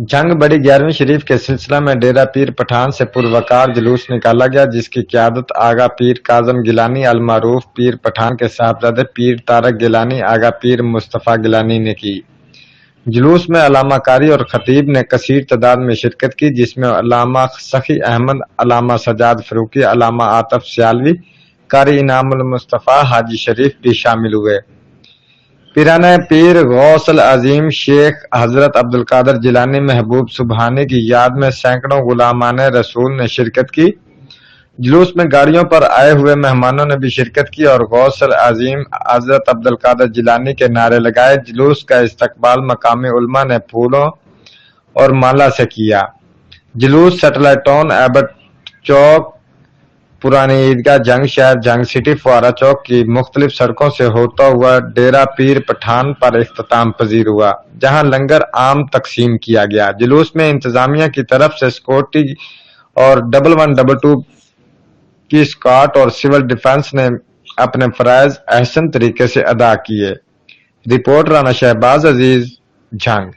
जंग बड़ी 11वीं शरीफ के सिलसिला में डेरा पीर पठान से पुरवकार जुलूस निकाला गया, जिसकी क़यादत आगा पीर काज़म गिलानी अल मारूफ पीर पठान के साहबजादे पीर तारक गिलानी आगा पीर मुस्तफ़ा गिलानी ने की। जुलूस में अलामा कारी और खतीब ने कसीर तादाद में शिरकत की, जिसमें अलामा सखी अहमद, अलामा सजाद फरूकी, अलामा आतफ सियालवी, कारी इनामुल मुस्तफ़ा हाजी शरीफ भी शामिल हुए। पीरान पीर गौसल अजीम शेख हजरत अब्दुल कादिर जिलानी महबूब सुबहानी की याद में सैकड़ों गुलामान रसूल ने शिरकत की। जुलूस में गाड़ियों पर आए हुए मेहमानों ने भी शिरकत की और गौसल अजीम हजरत अब्दुल कादिर जिलानी के नारे लगाए। जुलूस का इस्तकबाल मकामी उलमा ने फूलों और माला से किया। जुलूस सैटेलाइट टाउन, एबट चौक, पुरानी ईदगाह, जंग शहर, जंग सिटी, फुआरा चौक की मुख्तलिफ सड़कों से होता हुआ डेरा पीर पठान पर इख्तिताम पजीर हुआ, जहां लंगर आम तकसीम किया गया। जुलूस में इंतजामिया की तरफ से सिक्योरिटी और 1112 की स्क्वाड और सिविल डिफेंस ने अपने फराइज अहसन तरीके से अदा किए। रिपोर्ट राना शहबाज अजीज, जंग।